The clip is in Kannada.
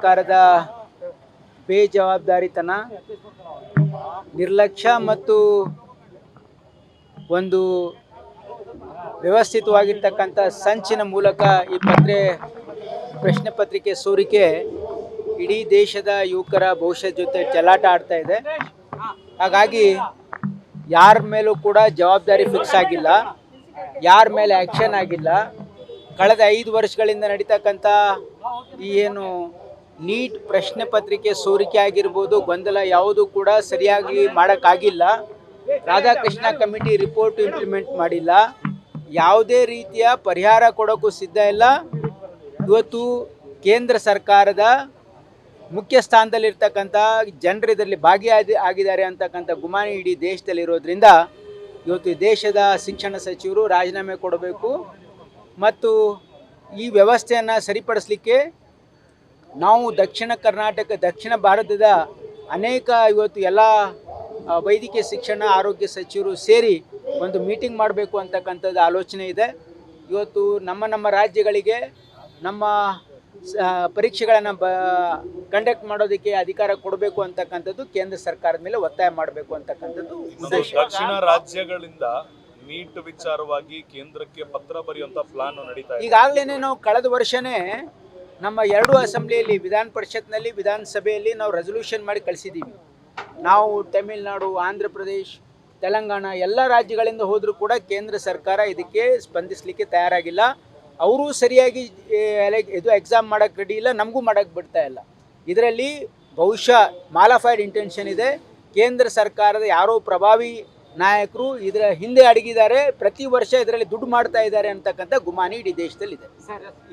ಸರ್ಕಾರದ ಬೇಜವಾಬ್ದಾರಿತನ, ನಿರ್ಲಕ್ಷ್ಯ ಮತ್ತು ಒಂದು ವ್ಯವಸ್ಥಿತವಾಗಿರ್ತಕ್ಕಂಥ ಸಂಚಿನ ಮೂಲಕ ಈ ಪ್ರಶ್ನೆ ಪತ್ರಿಕೆ ಸೋರಿಕೆ ಇಡೀ ದೇಶದ ಯುವಕರ ಭವಿಷ್ಯದ ಜೊತೆ ಚೆಲ್ಲಾಟ ಆಡ್ತಾ ಇದೆ. ಹಾಗಾಗಿ ಯಾರ ಮೇಲೂ ಕೂಡ ಜವಾಬ್ದಾರಿ ಫಿಕ್ಸ್ ಆಗಿಲ್ಲ, ಯಾರ ಮೇಲೆ ಆ್ಯಕ್ಷನ್ ಆಗಿಲ್ಲ. ಕಳೆದ 5 ವರ್ಷಗಳಿಂದ ನಡೀತಕ್ಕಂಥ ಈ ಏನು ನೀಟ್ ಪ್ರಶ್ನೆ ಪತ್ರಿಕೆ ಸೋರಿಕೆ ಆಗಿರ್ಬೋದು, ಗೊಂದಲ ಯಾವುದು ಕೂಡ ಸರಿಯಾಗಿ ಮಾಡೋಕ್ಕಾಗಿಲ್ಲ. ರಾಧಾಕೃಷ್ಣ ಕಮಿಟಿ ರಿಪೋರ್ಟ್ ಇಂಪ್ಲಿಮೆಂಟ್ ಮಾಡಿಲ್ಲ, ಯಾವುದೇ ರೀತಿಯ ಪರಿಹಾರ ಕೊಡೋಕ್ಕೂ ಸಿದ್ಧ ಇಲ್ಲ. ಇವತ್ತು ಕೇಂದ್ರ ಸರ್ಕಾರದ ಮುಖ್ಯ ಸ್ಥಾನದಲ್ಲಿರ್ತಕ್ಕಂಥ ಜನರು ಇದರಲ್ಲಿ ಆಗಿದ್ದಾರೆ ಅಂತಕ್ಕಂಥ ಗುಮಾನಿ ಇಡೀ ದೇಶದಲ್ಲಿರೋದ್ರಿಂದ ಇವತ್ತು ದೇಶದ ಶಿಕ್ಷಣ ಸಚಿವರು ರಾಜೀನಾಮೆ ಕೊಡಬೇಕು ಮತ್ತು ಈ ವ್ಯವಸ್ಥೆಯನ್ನು ಸರಿಪಡಿಸಲಿಕ್ಕೆ ನಾವು ದಕ್ಷಿಣ ಭಾರತದ ಅನೇಕ ಇವತ್ತು ಎಲ್ಲ ವೈದ್ಯಕೀಯ ಶಿಕ್ಷಣ ಆರೋಗ್ಯ ಸಚಿವರು ಸೇರಿ ಒಂದು ಮೀಟಿಂಗ್ ಮಾಡಬೇಕು ಅಂತಕ್ಕಂಥದ್ದು ಆಲೋಚನೆ ಇದೆ. ಇವತ್ತು ನಮ್ಮ ರಾಜ್ಯಗಳಿಗೆ ನಮ್ಮ ಪರೀಕ್ಷೆಗಳನ್ನು ಕಂಡಕ್ಟ್ ಮಾಡೋದಕ್ಕೆ ಅಧಿಕಾರ ಕೊಡಬೇಕು ಅಂತಕ್ಕಂಥದ್ದು ಕೇಂದ್ರ ಸರ್ಕಾರದ ಮೇಲೆ ಒತ್ತಾಯ ಮಾಡಬೇಕು ಅಂತಕ್ಕಂಥದ್ದು ಉದ್ದೇಶ. ದಕ್ಷಿಣ ರಾಜ್ಯಗಳಿಂದ ನೀಟ್ ವಿಚಾರವಾಗಿ ಕೇಂದ್ರಕ್ಕೆ ಪತ್ರ ಬರೆಯುವಂತ ಪ್ಲಾನ್ ನಡೀತಾ ಇದೆ. ಈಗಾಗಲೇ ನಾವು ಕಳೆದ ವರ್ಷನೇ ನಮ್ಮ 2 ಅಸೆಂಬ್ಲಿಯಲ್ಲಿ ವಿಧಾನ ಪರಿಷತ್ನಲ್ಲಿ ವಿಧಾನಸಭೆಯಲ್ಲಿ ನಾವು ರೆಸಲ್ಯೂಷನ್ ಮಾಡಿ ಕಳಿಸಿದ್ದೀವಿ. ನಾವು ತಮಿಳುನಾಡು, ಆಂಧ್ರ ಪ್ರದೇಶ್, ತೆಲಂಗಾಣ ಎಲ್ಲ ರಾಜ್ಯಗಳಿಂದ ಹೋದರೂ ಕೂಡ ಕೇಂದ್ರ ಸರ್ಕಾರ ಇದಕ್ಕೆ ಸ್ಪಂದಿಸಲಿಕ್ಕೆ ತಯಾರಾಗಿಲ್ಲ. ಅವರು ಸರಿಯಾಗಿ ಇದು ಎಕ್ಸಾಮ್ ಮಾಡೋಕ್ಕೆ ರೆಡಿ ಇಲ್ಲ, ನಮಗೂ ಮಾಡೋಕ್ಕೆ ಬಿಡ್ತಾ ಇಲ್ಲ. ಇದರಲ್ಲಿ ಬಹುಶಃ ಮಾಲಾಫೈಡ್ ಇಂಟೆನ್ಷನ್ ಇದೆ. ಕೇಂದ್ರ ಸರ್ಕಾರದ ಯಾರೋ ಪ್ರಭಾವಿ ನಾಯಕರು ಇದರ ಹಿಂದೆ ಅಡಗಿದ್ದಾರೆ, ಪ್ರತಿ ವರ್ಷ ಇದರಲ್ಲಿ ದುಡ್ಡು ಮಾಡ್ತಾ ಇದ್ದಾರೆ ಅಂತಕ್ಕಂಥ ಗುಮಾನಿ ಇಡೀ ದೇಶದಲ್ಲಿದೆ.